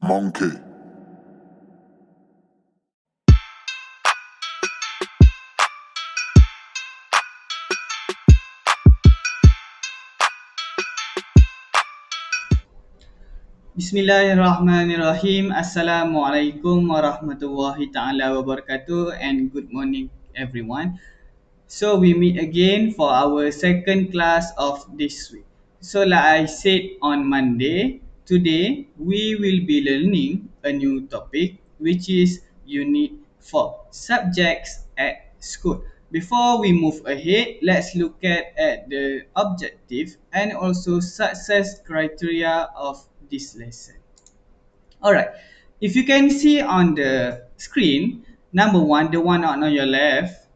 Monkey. Bismillahirrahmanirrahim. Assalamualaikum warahmatullahi taala wabarakatuh and good morning everyone. So we meet again for our second class of this week. So like I said on Monday, today we will be learning a new topic which is unit 4, subjects at school. Before we move ahead, let's look at the objective and also success criteria of this lesson. Alright, if you can see on the screen, number one, the one on your left,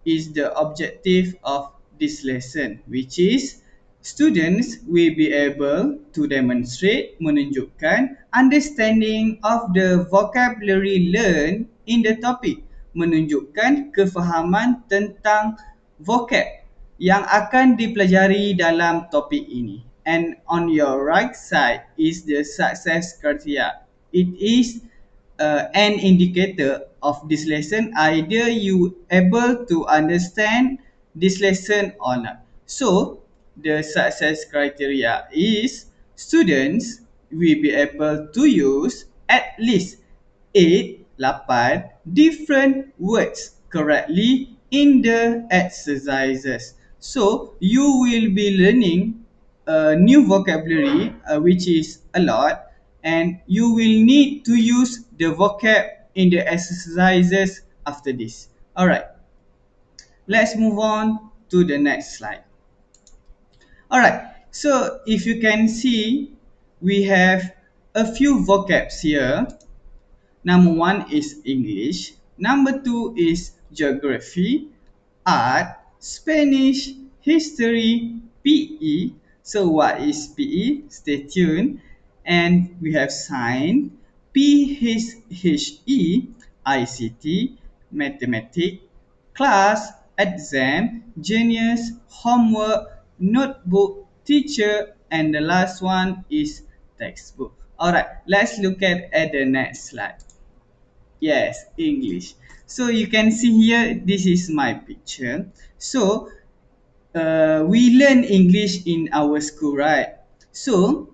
is the objective of this lesson, which is students will be able to demonstrate, menunjukkan understanding of the vocabulary learned in the topic, menunjukkan kefahaman tentang vocab yang akan dipelajari dalam topik ini. And on your right side is the success criteria. It is an indicator of this lesson, either you able to understand this lesson or not. So the success criteria is students will be able to use at least 8 different words correctly in the exercises. So you will be learning a new vocabulary, which is a lot, and you will need to use the vocab in the exercises after this. Alright, let's move on to the next slide. Alright, so if you can see, we have a few vocabs here. Number one is English. Number two is geography, art, Spanish, history, PE. So what is PE? Stay tuned. And we have science, PHE, ICT, mathematics, class, exam, genius, homework, notebook, teacher, and the last one is textbook. Alright, let's look at the next slide. Yes, English. So you can see here, this is my picture. So we learn English in our school, right? So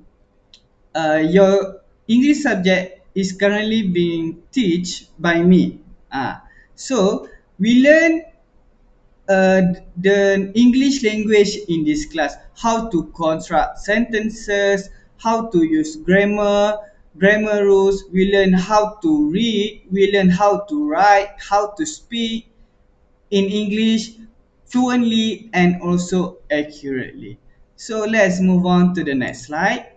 your English subject is currently being taught by me. So we learn the English language in this class, how to construct sentences, how to use grammar rules. We learn how to read, we learn how to write, how to speak in English fluently and also accurately. So let's move on to the next slide,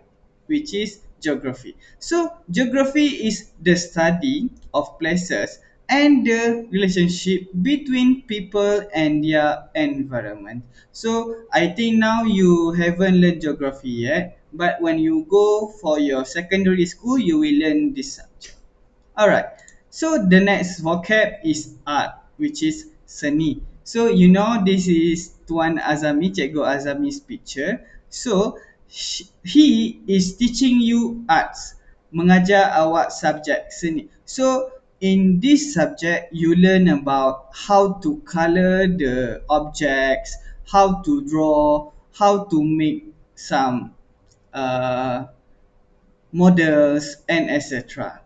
which is geography. So geography is the study of places and the relationship between people and their environment. So I think now you haven't learned geography yet, but when you go for your secondary school, you will learn this subject. Alright, so the next vocab is art, which is seni. So you know this is Tuan Azami, Cikgu Azami's picture. So he is teaching you arts, mengajar awak subjek seni. So in this subject, you learn about how to color the objects, how to draw, how to make some uh, models, and etc.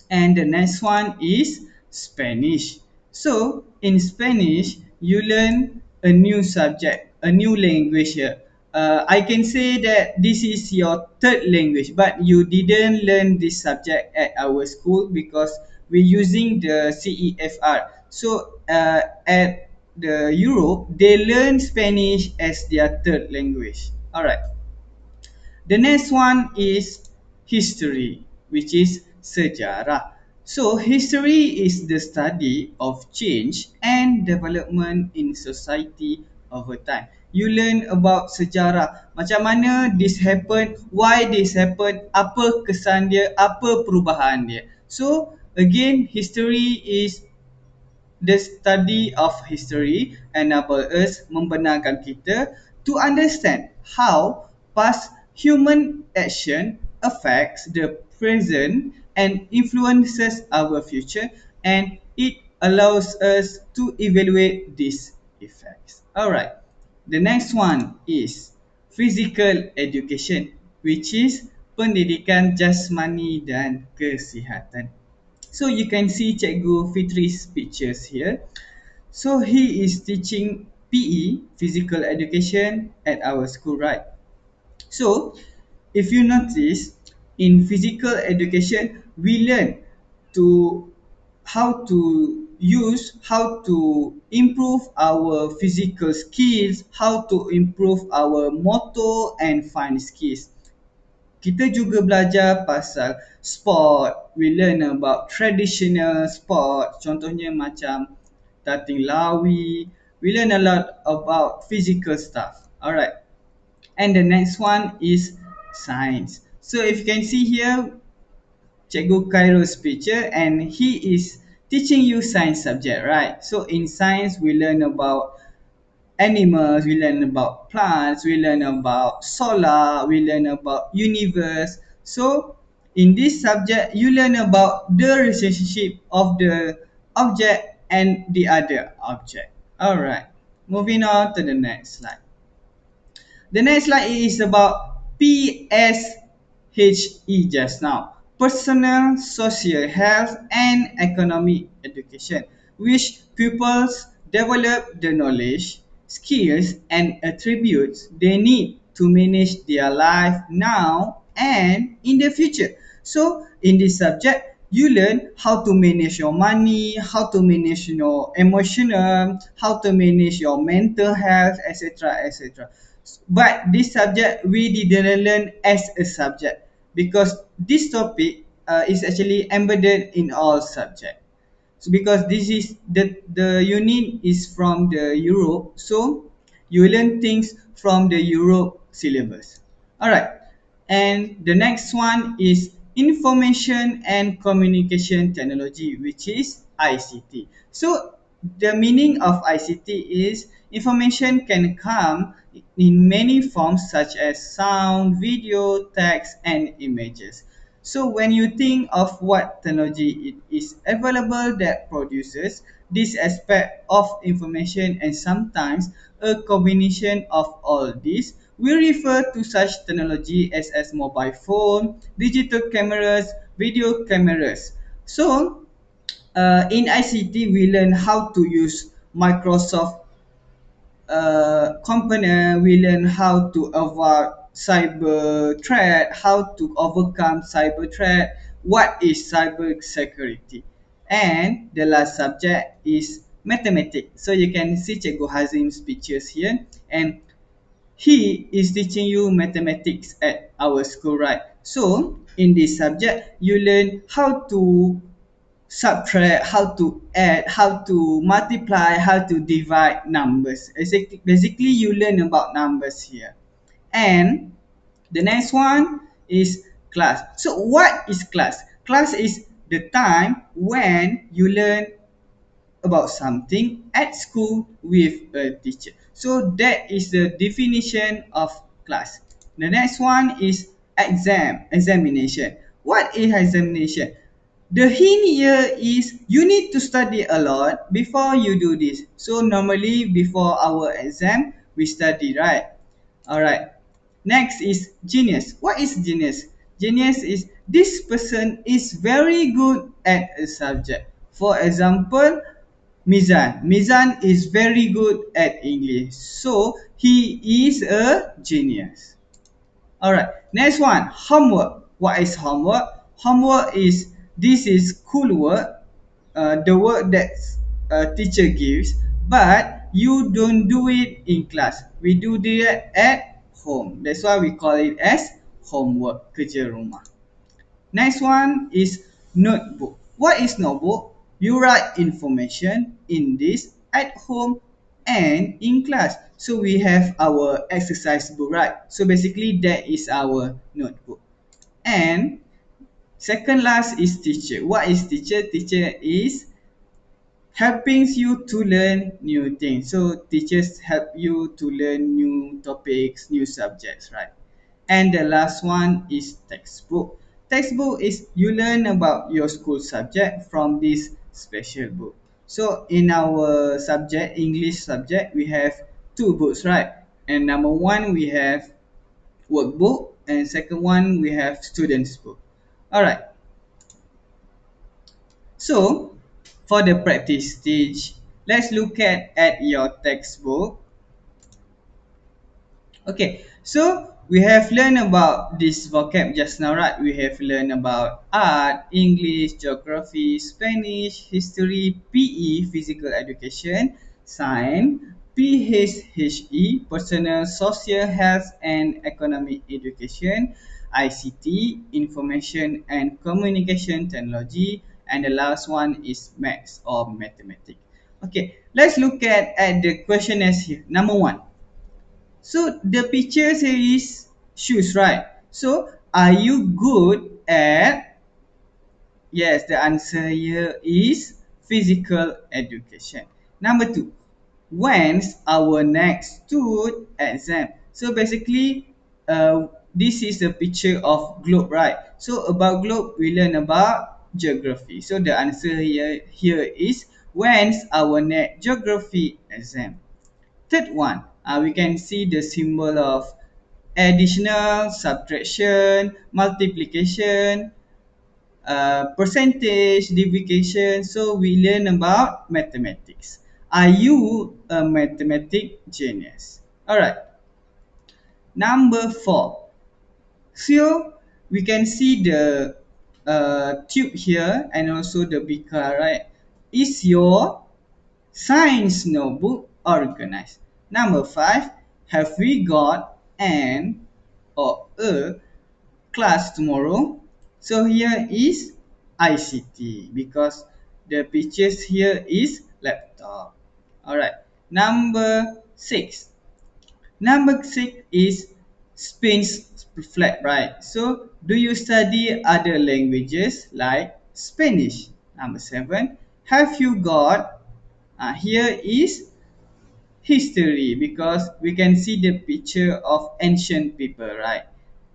And the next one is Spanish. So in Spanish, you learn a new subject, a new language here. I can say that this is your third language, but you didn't learn this subject at our school because we're using the CEFR. So at the Europe, they learn Spanish as their third language. All right. The next one is history, which is sejarah. So history is the study of change and development in society over time. You learn about sejarah, macam mana this happen, why this happen, apa kesan dia, apa perubahan dia. So again, history is the study of history enable us membenarkan kita to understand how past human action affects the present and influences our future, and it allows us to evaluate these effects. All right. The next one is physical education, which is pendidikan jasmani dan kesihatan. So you can see Cikgu Fitri's pictures here. So he is teaching PE, physical education, at our school, right? So if you notice, in physical education, we learn to how to improve our physical skills, how to improve our motor and fine skills. Kita juga belajar pasal sport. We learn about traditional sport. Contohnya macam dating lawi. We learn a lot about physical stuff. Alright. And the next one is science. So if you can see here, Cikgu Kairo's picture, and he is teaching you science subject, right? So in science, we learn about animals, we learn about plants, we learn about solar, we learn about universe. So in this subject, you learn about the relationship of the object and the other object. All right, moving on to the next slide. The next slide is about PSHE just now. Personal, social health and economic education, which pupils develop the knowledge, skills and attributes they need to manage their life now and in the future. So in this subject, you learn how to manage your money, how to manage your emotional, how to manage your mental health, etc., etc. But this subject we didn't learn as a subject because this topic is actually embedded in all subject. So because this is the unit is from the Europe, so you learn things from the Europe syllabus. All right, and the next one is information and communication technology, which is ICT. So the meaning of ICT is information can come in many forms such as sound, video, text, and images. So when you think of what technology it is available that produces this aspect of information and sometimes a combination of all these, we refer to such technology as mobile phone, digital cameras, video cameras. So in ICT, we learn how to use Microsoft component. We learn how to avoid cyber threat, how to overcome cyber threat, what is cyber security. And the last subject is mathematics. So you can see Cikgu Hazim's pictures here, and he is teaching you mathematics at our school, right? So in this subject, you learn how to subtract, how to add, how to multiply, how to divide numbers. Basically, you learn about numbers here. And the next one is class. So what is class? Class is the time when you learn about something at school with a teacher. So that is the definition of class. The next one is examination. What is examination? The hint here is you need to study a lot before you do this. So normally before our exam, we study, right? Alright. Next is genius. What is genius? Genius is this person is very good at a subject. For example, Mizan. Mizan is very good at English. So he is a genius. Alright, next one, homework. What is homework? Homework is this is school work, the work that teacher gives, but you don't do it in class. We do that at home. That's why we call it as homework, kerja rumah. Next one is notebook. What is notebook? You write information in this at home and in class. So we have our exercise book, right? So basically that is our notebook. And second last is teacher. What is teacher? Teacher is helping you to learn new things. So teachers help you to learn new topics, new subjects, right? And the last one is textbook. Textbook is you learn about your school subject from this special book. So in our subject, English subject, we have two books, right? And number one, we have workbook, and second one, we have students book. All right. So for the practice stage, let's look at your textbook. Okay, so we have learned about this vocab just now, right? We have learned about art, English, geography, Spanish, history, PE, physical education, science, PHE, personal, social, health, and economic education, ICT, information and communication technology, and the last one is maths or mathematics. Okay, let's look at the questionnaires here. Number one. So the picture says shoes, right? So are you good at? Yes, the answer here is physical education. Number two, when's our next two exam? So basically, this is a picture of globe, right? So about globe, we learn about geography. So the answer here is when's our next geography exam? Third one, we can see the symbol of additional, subtraction, multiplication, percentage, division. So we learn about mathematics. Are you a mathematic genius? All right. Number four. So we can see the tube here and also the beaker, right? Is your science notebook organized? Number five, have we got an or a class tomorrow? So here is ICT because the pictures here is laptop. Alright. Number six. Number six is Spain's flag, right? So do you study other languages like Spanish? Number seven. Have you got here is history because we can see the picture of ancient people, right?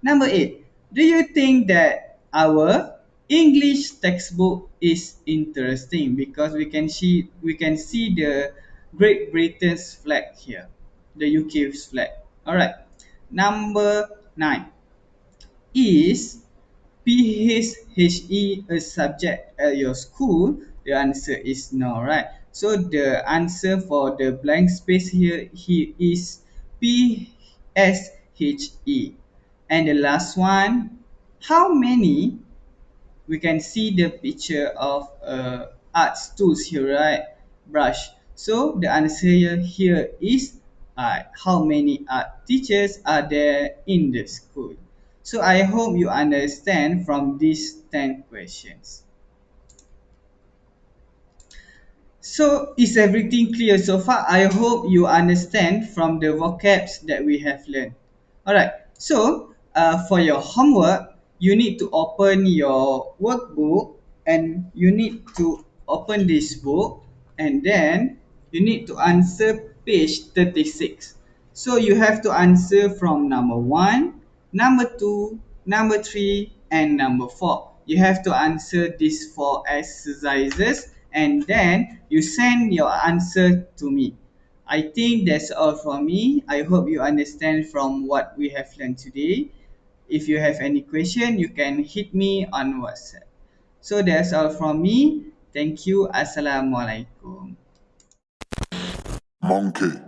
Number eight, do you think that our English textbook is interesting because we can see the Great Britain's flag here, the UK's flag. All right. Number nine, is PHE a subject at your school? The answer is no, right? So the answer for the blank space here is PSHE. And the last one, how many? We can see the picture of arts tools here, right? Brush. So the answer here is how many art teachers are there in the school? So I hope you understand from these 10 questions. So is everything clear so far? I hope you understand from the vocabs that we have learned. Alright, so for your homework, you need to open your workbook and you need to open this book and then you need to answer page 36. So you have to answer from number 1, number 2, number 3, and number 4. You have to answer these 4 exercises and then you send your answer to me. I think that's all from me. I hope you understand from what we have learned today. If you have any question, you can hit me on WhatsApp. So that's all from me. Thank you. Assalamualaikum. Monkey.